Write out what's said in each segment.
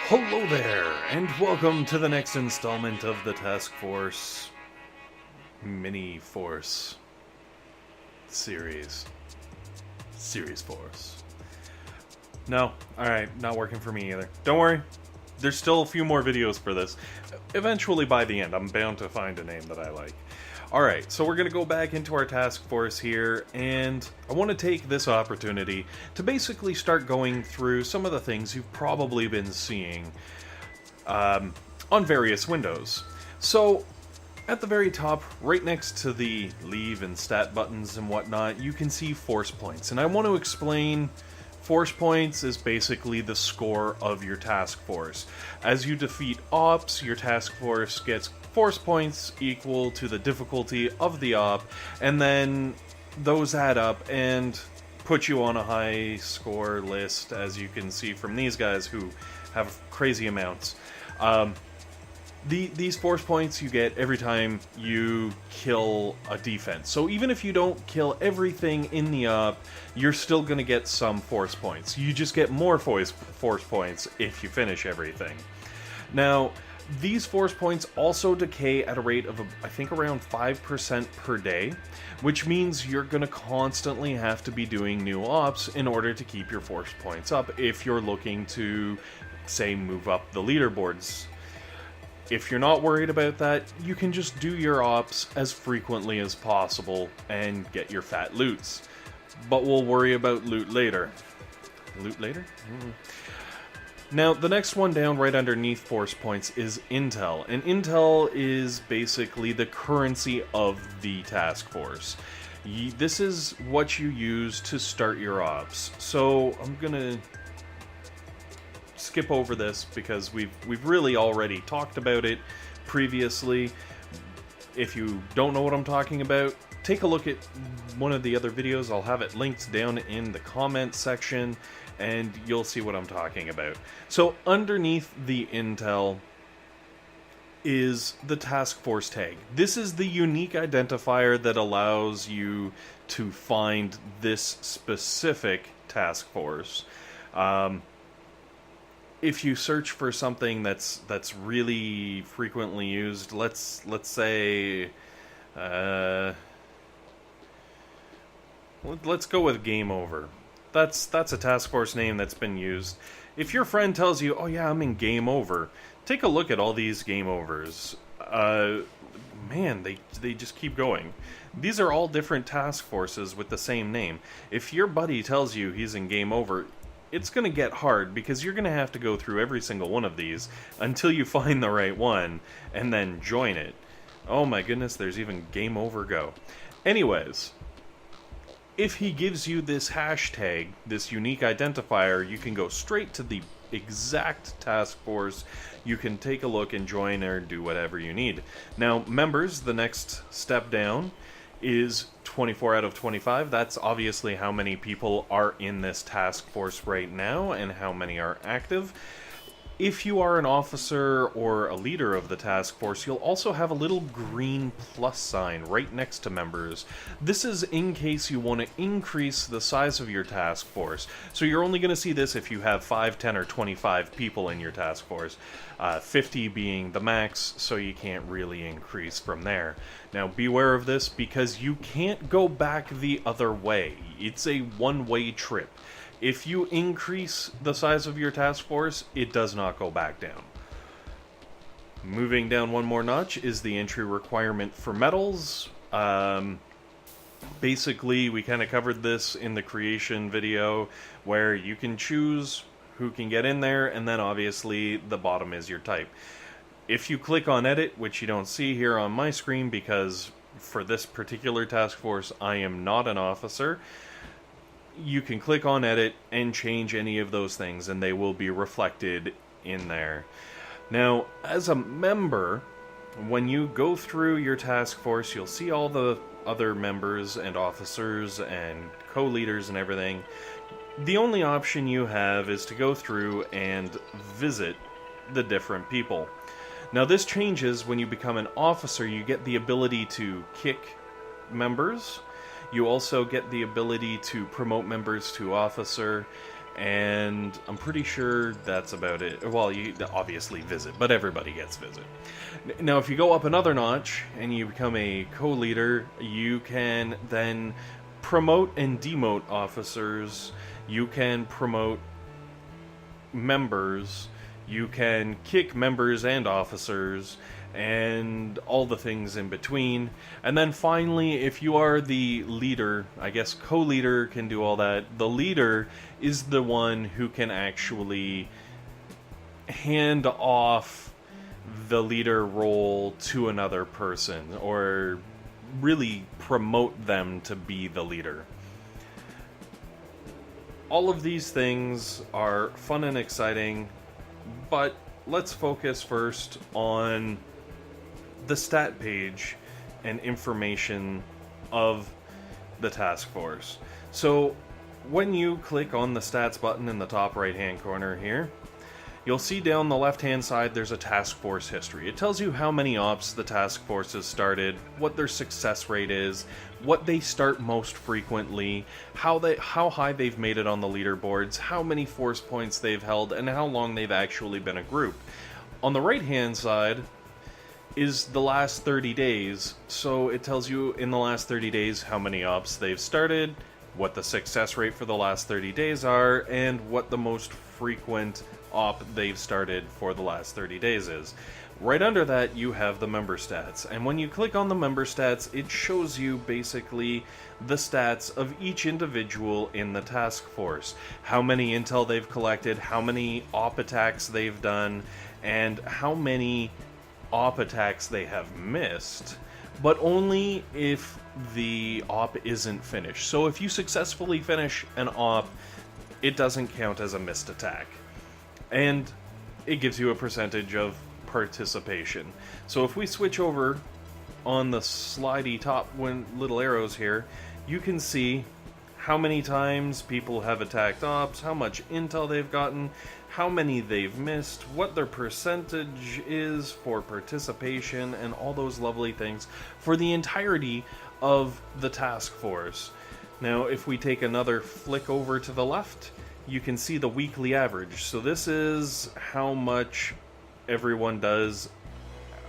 Hello there, and welcome to the next installment of the Task Force Mini Force series. Series Force. No, alright, not working for me either. Don't worry, there's still a few more videos for this. Eventually, by the end, I'm bound to find a name that I like. Alright, so we're going to go back into our task force here, and I want to take this opportunity to basically start going through some of the things you've probably been seeing on various windows. So, at the very top, right next to the leave and stat buttons and whatnot, you can see force points. And I want to explain force points is basically the score of your task force. As you defeat ops, your task force gets force points equal to the difficulty of the op, and then those add up and put you on a high score list, as you can see from these guys who have crazy amounts. These force points you get every time you kill a defense. So even if you don't kill everything in the op, you're still going to get some force points. You just get more force points if you finish everything. Now, these force points also decay at a rate of, I think, around 5% per day, which means you're going to constantly have to be doing new ops in order to keep your force points up if you're looking to, say, move up the leaderboards. If you're not worried about that, you can just do your ops as frequently as possible and get your fat loots. But we'll worry about loot later. Loot later? Now, the next one down right underneath force points is intel. And intel is basically the currency of the task force. This is what you use to start your ops. So, I'm gonna skip over this because we've really already talked about it previously. If you don't know what I'm talking about, take a look at one of the other videos. I'll have it linked down in the comment section and you'll see what I'm talking about. So underneath the intel is the task force tag. This is the unique identifier that allows you to find this specific task force. If you search for something that's really frequently used, let's say, let's go with game over. That's a task force name that's been used. If your friend tells you, "Oh yeah, I'm in game over," take a look at all these game overs. Man, they just keep going. These are all different task forces with the same name. If your buddy tells you he's in game over, it's going to get hard because you're going to have to go through every single one of these until you find the right one and then join it. Oh my goodness, there's even game over go. Anyways, if he gives you this hashtag, this unique identifier, you can go straight to the exact task force. You can take a look and join or do whatever you need. Now, members, the next step down is 24 out of 25. That's obviously how many people are in this task force right now and how many are active. If you are an officer or a leader of the task force, you'll also have a little green plus sign right next to members. This is in case you want to increase the size of your task force. So you're only going to see this if you have 5, 10, or 25 people in your task force. 50 being the max, so you can't really increase from there. Now beware of this because you can't go back the other way. It's a one-way trip. If you increase the size of your task force, it does not go back down. Moving down one more notch is the entry requirement for medals. Basically, we kind of covered this in the creation video, where you can choose who can get in there, and then obviously the bottom is your type. If you click on edit, which you don't see here on my screen because for this particular task force I am not an officer, you can click on edit and change any of those things and they will be reflected in there. Now, as a member, when you go through your task force, you'll see all the other members and officers and co-leaders and everything. The only option you have is to go through and visit the different people. Now this changes when you become an officer. You get the ability to kick members. You also get the ability to promote members to officer, and I'm pretty sure that's about it. Well, you obviously visit, but everybody gets visit. Now, if you go up another notch and you become a co-leader, you can then promote and demote officers. You can promote members. You can kick members and officers, and all the things in between. And then finally, if you are the leader, I guess co-leader can do all that. The leader is the one who can actually hand off the leader role to another person, or really promote them to be the leader. All of these things are fun and exciting, but let's focus first on the stat page and information of the task force. So when you click on the stats button in the top right hand corner here, you'll see down the left hand side there's a task force history. It tells you how many ops the task force has started, what their success rate is, what they start most frequently, how high they've made it on the leaderboards, how many force points they've held, and how long they've actually been a group. On the right hand side is the last 30 days, so it tells you in the last 30 days how many ops they've started, what the success rate for the last 30 days are, and what the most frequent op they've started for the last 30 days is. Right under that you have the member stats, and when you click on the member stats, it shows you basically the stats of each individual in the task force. How many intel they've collected, how many op attacks they've done, and how many op attacks they have missed, but only if the op isn't finished. So if you successfully finish an op, it doesn't count as a missed attack. And it gives you a percentage of participation. So if we switch over on the slidey top little arrows here, you can see how many times people have attacked ops, how much intel they've gotten, how many they've missed, what their percentage is for participation, and all those lovely things for the entirety of the task force. Now, if we take another flick over to the left, you can see the weekly average. So this is how much everyone does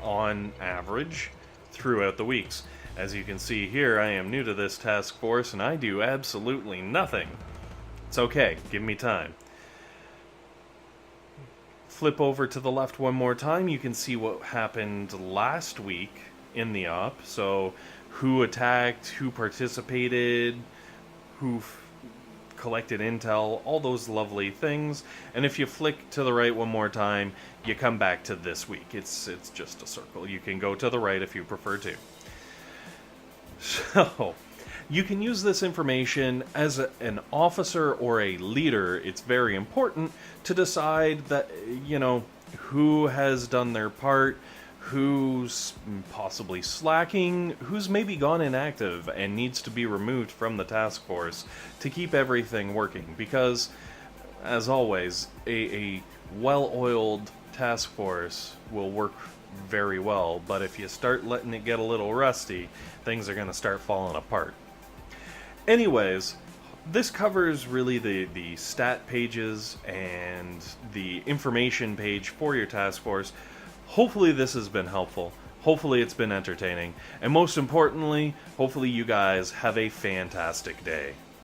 on average throughout the weeks. As you can see here, I am new to this task force and I do absolutely nothing. It's okay, give me time. Flip over to the left one more time, you can see what happened last week in the op. So who attacked, who participated, who collected intel, all those lovely things. And if you flick to the right one more time, you come back to this week. It's just a circle. You can go to the right if you prefer to. So you can use this information as an officer or a leader. It's very important to decide that, who has done their part, who's possibly slacking, who's maybe gone inactive and needs to be removed from the task force to keep everything working. Because, as always, a well-oiled task force will work very well, but if you start letting it get a little rusty, things are going to start falling apart. Anyways, this covers really the stat pages and the information page for your task force. Hopefully this has been helpful. Hopefully it's been entertaining. And most importantly, hopefully you guys have a fantastic day.